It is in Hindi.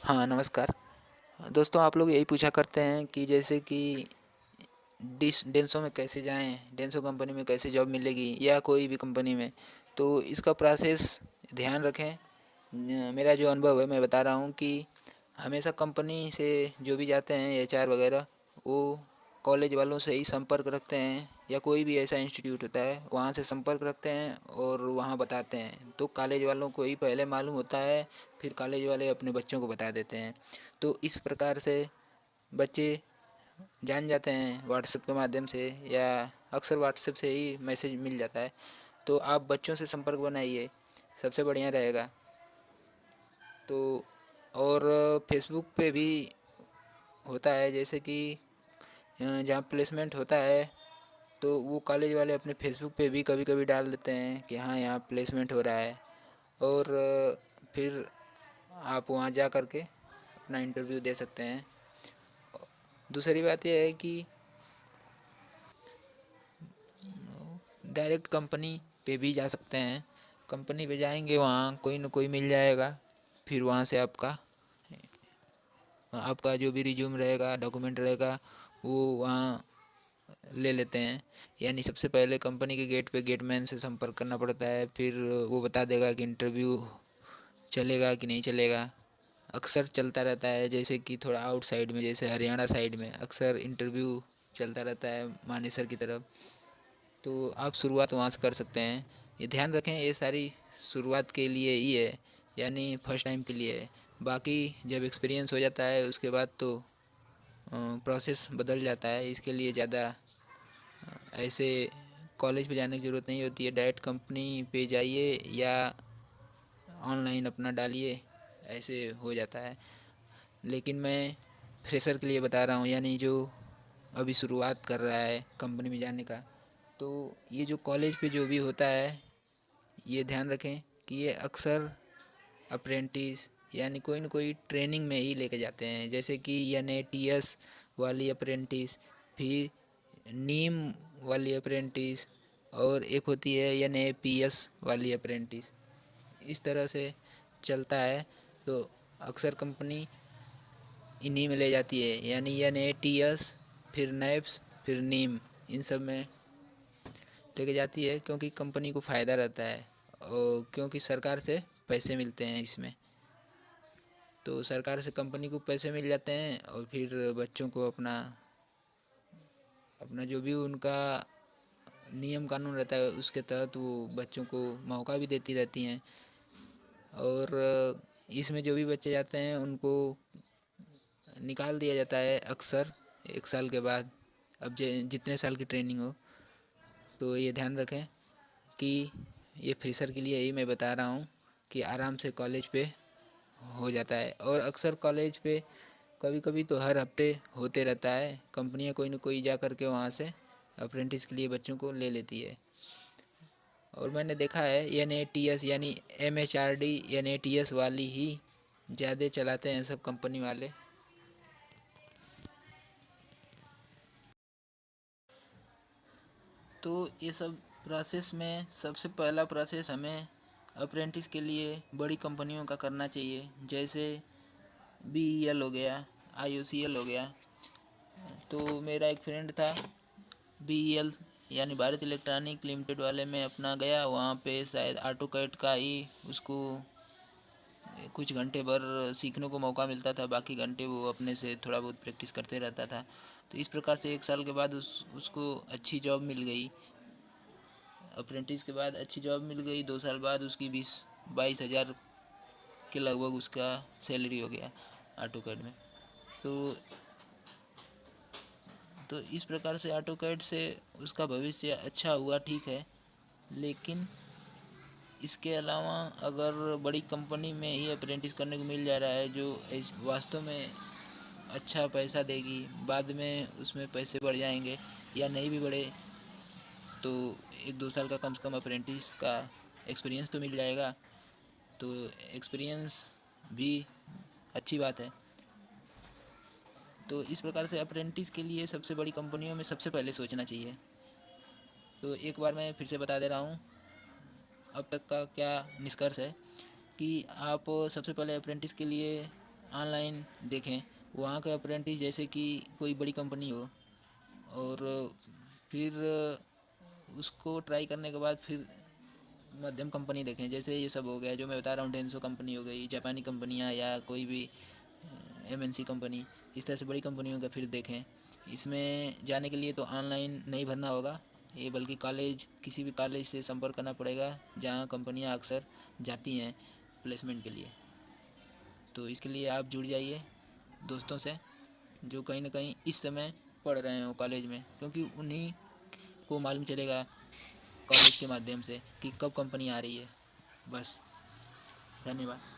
हाँ, नमस्कार। दोस्तों, आप लोग यही पूछा करते हैं कि जैसे कि डेंसो में कैसे जाएँ, डेंसो कंपनी में कैसे जॉब मिलेगी या कोई भी कंपनी में। तो इसका प्रोसेस ध्यान रखें। मेरा जो अनुभव है मैं बता रहा हूँ कि हमेशा कंपनी से जो भी जाते हैं एचआर वगैरह, वो कॉलेज वालों से ही संपर्क रखते हैं या कोई भी ऐसा इंस्टीट्यूट होता है वहाँ से संपर्क रखते हैं और वहाँ बताते हैं। तो कॉलेज वालों को ही पहले मालूम होता है, फिर कॉलेज वाले अपने बच्चों को बता देते हैं। तो इस प्रकार से बच्चे जान जाते हैं व्हाट्सएप के माध्यम से, या अक्सर व्हाट्सएप से ही मैसेज मिल जाता है। तो आप बच्चों से संपर्क बनाइए, सबसे बढ़िया रहेगा। तो और फेसबुक पे भी होता है, जैसे कि जहाँ प्लेसमेंट होता है तो वो कॉलेज वाले अपने फेसबुक पे भी कभी कभी डाल देते हैं कि हाँ यहाँ प्लेसमेंट हो रहा है। और फिर आप वहाँ जा कर के अपना इंटरव्यू दे सकते हैं। दूसरी बात यह है कि डायरेक्ट कंपनी पे भी जा सकते हैं। कंपनी पे जाएंगे, वहाँ कोई न कोई मिल जाएगा। फिर वहाँ से आपका आपका जो भी रिज्यूम रहेगा, डॉक्यूमेंट रहेगा, वो वहाँ ले लेते हैं। यानी सबसे पहले कंपनी के गेट पे गेटमैन से संपर्क करना पड़ता है, फिर वो बता देगा कि इंटरव्यू चलेगा कि नहीं चलेगा। अक्सर चलता रहता है, जैसे कि थोड़ा आउटसाइड में, जैसे हरियाणा साइड में अक्सर इंटरव्यू चलता रहता है मानेसर की तरफ। तो आप शुरुआत वहाँ से कर सकते हैं। ये ध्यान रखें, ये सारी शुरुआत के लिए ही है, यानी फर्स्ट टाइम के लिए है। बाकी जब एक्सपीरियंस हो जाता है उसके बाद तो प्रोसेस बदल जाता है। इसके लिए ज़्यादा ऐसे कॉलेज पे जाने की ज़रूरत नहीं होती है। डायरेक्ट कंपनी पे जाइए या ऑनलाइन अपना डालिए, ऐसे हो जाता है। लेकिन मैं फ्रेशर के लिए बता रहा हूँ, यानी जो अभी शुरुआत कर रहा है कंपनी में जाने का। तो ये जो कॉलेज पे जो भी होता है, ये ध्यान रखें कि ये अक्सर अप्रेंटिस यानी कोई न कोई ट्रेनिंग में ही लेके जाते हैं। जैसे कि NATS वाली अप्रेंटिस, फिर नीम वाली अप्रेंटिस, और एक होती है NAPS वाली अप्रेंटिस। इस तरह से चलता है। तो अक्सर कंपनी इन्हीं में ले जाती है, यानी NATS, फिर NAPS, फिर नीम, इन सब में लेके जाती है, क्योंकि कंपनी को फ़ायदा रहता है और क्योंकि सरकार से पैसे मिलते हैं इसमें। तो सरकार से कंपनी को पैसे मिल जाते हैं और फिर बच्चों को अपना अपना जो भी उनका नियम कानून रहता है उसके तहत वो बच्चों को मौका भी देती रहती हैं। और इसमें जो भी बच्चे जाते हैं उनको निकाल दिया जाता है अक्सर 1 साल के बाद, अब जितने साल की ट्रेनिंग हो। तो ये ध्यान रखें कि ये फ्रेशर के लिए ही मैं बता रहा हूँ कि आराम से कॉलेज पे हो जाता है। और अक्सर कॉलेज पे कभी कभी तो हर हफ्ते होते रहता है। कंपनियां कोई न कोई जा कर के वहाँ से अप्रेंटिस के लिए बच्चों को ले लेती है। और मैंने देखा है NATS यानी MHRD NATS वाली ही ज़्यादा चलाते हैं सब कंपनी वाले। तो ये सब प्रोसेस में सबसे पहला प्रोसेस हमें अप्रेंटिस के लिए बड़ी कंपनियों का करना चाहिए, जैसे BEL हो गया, IOCL हो गया। तो मेरा एक फ्रेंड था, BEL यानी भारत इलेक्ट्रॉनिक लिमिटेड वाले में अपना गया। वहाँ पे शायद ऑटो कैड का ही उसको कुछ घंटे भर सीखने को मौका मिलता था, बाकी घंटे वो अपने से थोड़ा बहुत प्रैक्टिस करते रहता था। तो इस प्रकार से 1 साल के बाद उसको अच्छी जॉब मिल गई। अप्रेंटिस के बाद अच्छी जॉब मिल गई। 2 साल बाद उसकी 20-22 हज़ार के लगभग उसका सैलरी हो गया ऑटो कैड में। तो तो इस प्रकार से ऑटो कैड से उसका भविष्य अच्छा हुआ, ठीक है। लेकिन इसके अलावा अगर बड़ी कंपनी में ही अप्रेंटिस करने को मिल जा रहा है, जो वास्तव में अच्छा पैसा देगी, बाद में उसमें पैसे बढ़ जाएंगे या नहीं भी बढ़े, तो 1-2 साल का कम से कम अप्रेंटिस का एक्सपीरियंस तो मिल जाएगा। तो एक्सपीरियंस भी अच्छी बात है। तो इस प्रकार से अप्रेंटिस के लिए सबसे बड़ी कंपनियों में सबसे पहले सोचना चाहिए। तो एक बार मैं फिर से बता दे रहा हूँ अब तक का क्या निष्कर्ष है कि आप सबसे पहले अप्रेंटिस के लिए ऑनलाइन देखें, वहाँ का अप्रेंटिस जैसे कि कोई बड़ी कंपनी हो, और फिर उसको ट्राई करने के बाद फिर मध्यम कंपनी देखें। जैसे ये सब हो गया जो मैं बता रहा हूँ, डेंसो कंपनी हो गई, जापानी कंपनियाँ, या कोई भी एमएनसी कंपनी, इस तरह से बड़ी कंपनियों का फिर देखें। इसमें जाने के लिए तो ऑनलाइन नहीं भरना होगा ये, बल्कि कॉलेज, किसी भी कॉलेज से संपर्क करना पड़ेगा जहाँ कंपनियाँ अक्सर जाती हैं प्लेसमेंट के लिए। तो इसके लिए आप जुड़ जाइए दोस्तों से जो कहीं ना कहीं इस समय पढ़ रहे हो कॉलेज में, क्योंकि उन्हीं को मालूम चलेगा कॉलेज के माध्यम से कि कब कंपनी आ रही है। बस, धन्यवाद।